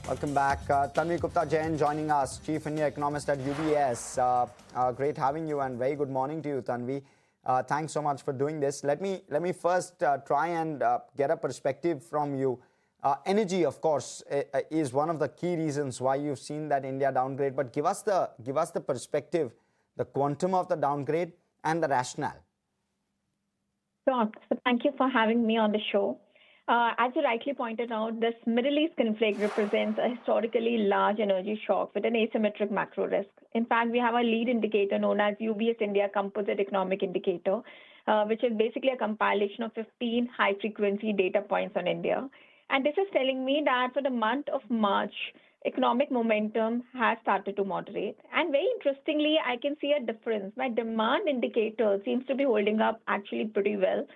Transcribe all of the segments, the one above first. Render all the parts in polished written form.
Welcome back. Tanvi Gupta Jain joining us, Chief India Economist at UBS. Great having you and very good morning to you, Tanvi. Thanks so much for doing this. Let me first try and get a perspective from you. Energy, of course, is one of the key reasons why you've seen that India downgrade. But give us the perspective, the quantum of the downgrade and the rationale. Sure. So thank you for having me on the show. As you rightly pointed out, this Middle East conflict represents a historically large energy shock with an asymmetric macro risk. In fact, we have a lead indicator known as UBS India Composite Economic Indicator, which is basically a compilation of 15 high-frequency data points on India. And this is telling me that for the month of March, economic momentum has started to moderate. And very interestingly, I can see a difference. My demand indicator seems to be holding up actually pretty well.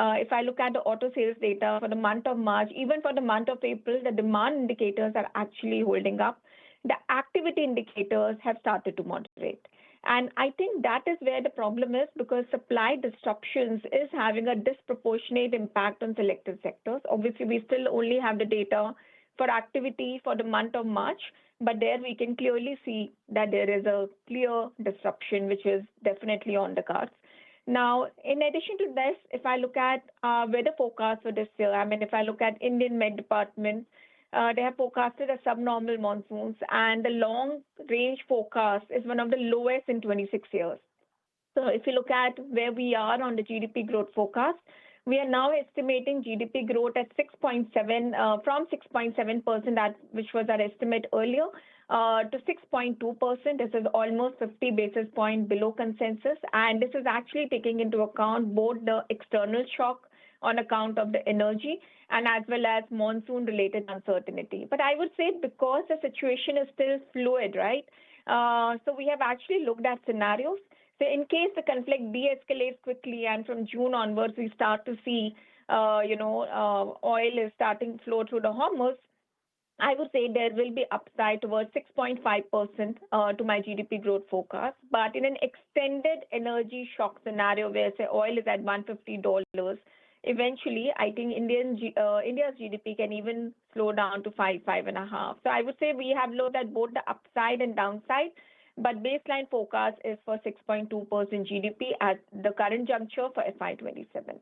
If I look at the auto sales data for the month of March, even for the month of April, the demand indicators are actually holding up. The activity indicators have started to moderate. And I think that is where the problem is because supply disruptions is having a disproportionate impact on selected sectors. Obviously, we still only have the data for activity for the month of March, but there we can clearly see that there is a clear disruption, which is definitely on the cards. Now, in addition to this, if I look at weather forecast for this year, if I look at Indian Met Department, they have forecasted a subnormal monsoons, and the long-range forecast is one of the lowest in 26 years. So if you look at where we are on the GDP growth forecast, we are now estimating GDP growth at 6.7 from 6.7%, which was our estimate earlier, to 6.2%. This is almost 50 basis points below consensus. And this is actually taking into account both the external shock on account of the energy and as well as monsoon-related uncertainty. But I would say because the situation is still fluid, right? So we have actually looked at scenarios. So in case the conflict de-escalates quickly and from June onwards, we start to see, oil is starting to flow through the Hormuz, I would say there will be upside towards 6.5% to my GDP growth forecast. But in an extended energy shock scenario where, say, oil is at $150, eventually, I think India's GDP can even slow down to 5.5. So I would say we have looked at both the upside and downside. But baseline forecast is for 6.2% GDP at the current juncture for FY27.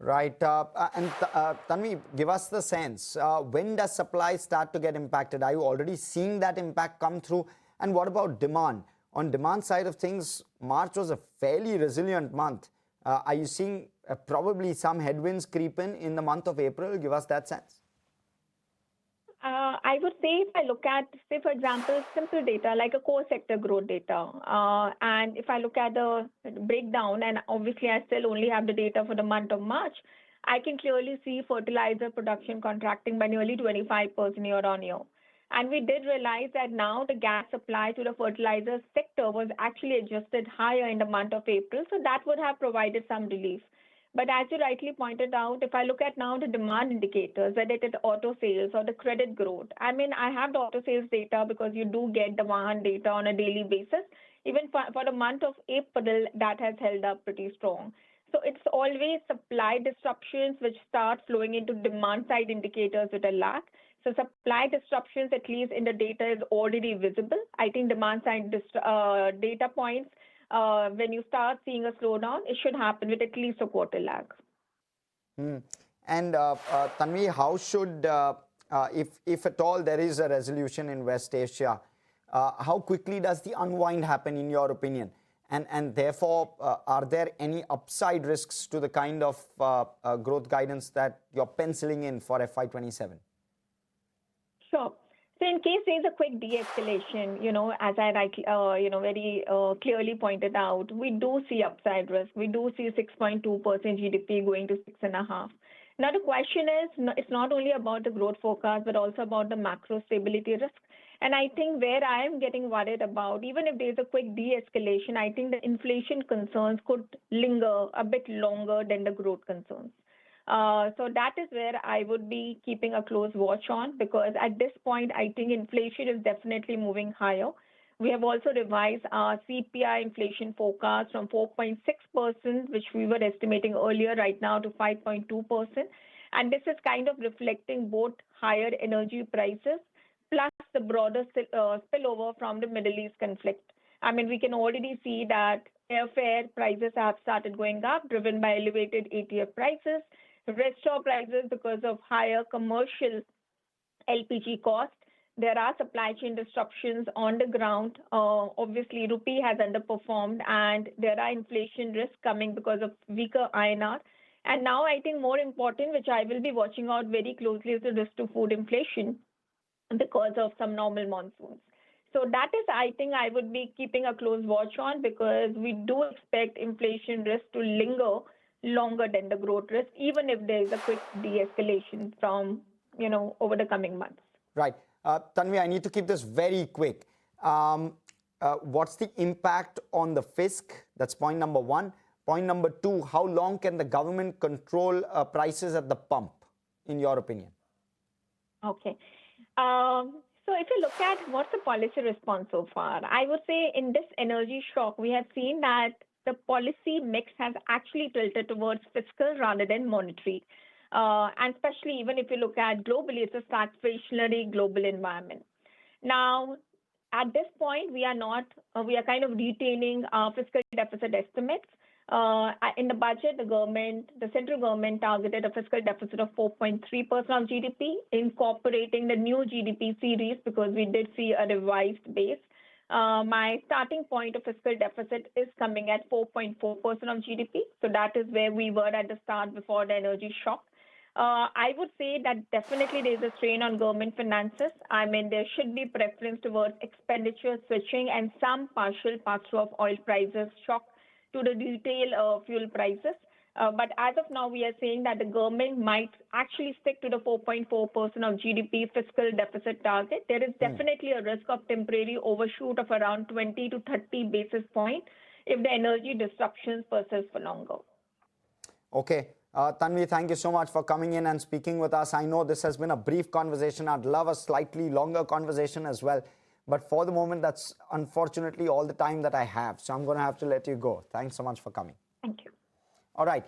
Right. Tanvi, give us the sense. When does supply start to get impacted? Are you already seeing that impact come through? And what about demand? On demand side of things, March was a fairly resilient month. Are you seeing probably some headwinds creep in the month of April? Give us that sense. I would say if I look at, say, for example, simple data like a core sector growth data, and if I look at the breakdown, and obviously I still only have the data for the month of March, I can clearly see fertilizer production contracting by nearly 25% year on year. And we did realize that now the gas supply to the fertilizer sector was actually adjusted higher in the month of April, so that would have provided some relief. But as you rightly pointed out, if I look at now the demand indicators, whether it is auto sales or the credit growth, I have the auto sales data because you do get the Vahan data on a daily basis. Even for the month of April, that has held up pretty strong. So it's always supply disruptions which start flowing into demand side indicators with a lag. So supply disruptions, at least in the data, is already visible. I think demand side data points, when you start seeing a slowdown, it should happen with at least a quarter lag. And Tanvi, how should, if at all there is a resolution in West Asia, how quickly does the unwind happen in your opinion? And therefore, are there any upside risks to the kind of growth guidance that you're penciling in for FY27? Sure. So in case there is a quick de-escalation, as I very clearly pointed out, we do see upside risk. We do see 6.2% GDP going to 6.5. Now the question is, it's not only about the growth forecast, but also about the macro stability risk. And I think where I am getting worried about, even if there is a quick de-escalation, I think the inflation concerns could linger a bit longer than the growth concerns. So that is where I would be keeping a close watch on, because at this point, I think inflation is definitely moving higher. We have also revised our CPI inflation forecast from 4.6%, which we were estimating earlier, right now to 5.2%. And this is kind of reflecting both higher energy prices, plus the broader spillover from the Middle East conflict. I mean, we can already see that airfare prices have started going up, driven by elevated ATF prices, restaurant prices because of higher commercial LPG cost. There are supply chain disruptions on the ground. Obviously, rupee has underperformed, and there are inflation risks coming because of weaker INR. And now, I think more important, which I will be watching out very closely, is the risk to food inflation because of some normal monsoons. So that is, I think, I would be keeping a close watch on, because we do expect inflation risk to linger longer than the growth risk, even if there is a quick de-escalation from, over the coming months. Right. Tanvi, I need to keep this very quick. What's the impact on the fisc? That's point number one. Point number two, how long can the government control prices at the pump, in your opinion? Okay. So if you look at what's the policy response so far, I would say in this energy shock, we have seen that the policy mix has actually tilted towards fiscal rather than monetary. And especially even if you look at globally, it's a stagflationary global environment. Now, at this point, we are kind of retaining our fiscal deficit estimates. In the budget, the central government targeted a fiscal deficit of 4.3% of GDP, incorporating the new GDP series, because we did see a revised base. My starting point of fiscal deficit is coming at 4.4% of GDP. So that is where we were at the start before the energy shock. I would say that definitely there is a strain on government finances. I mean, there should be preference towards expenditure switching and some partial pass-through of oil prices shock to the retail fuel prices. But as of now, we are saying that the government might actually stick to the 4.4% of GDP fiscal deficit target. There is definitely a risk of temporary overshoot of around 20 to 30 basis points if the energy disruptions persist for longer. Okay. Tanvi, thank you so much for coming in and speaking with us. I know this has been a brief conversation. I'd love a slightly longer conversation as well. But for the moment, that's unfortunately all the time that I have. So I'm going to have to let you go. Thanks so much for coming. Thank you. All right.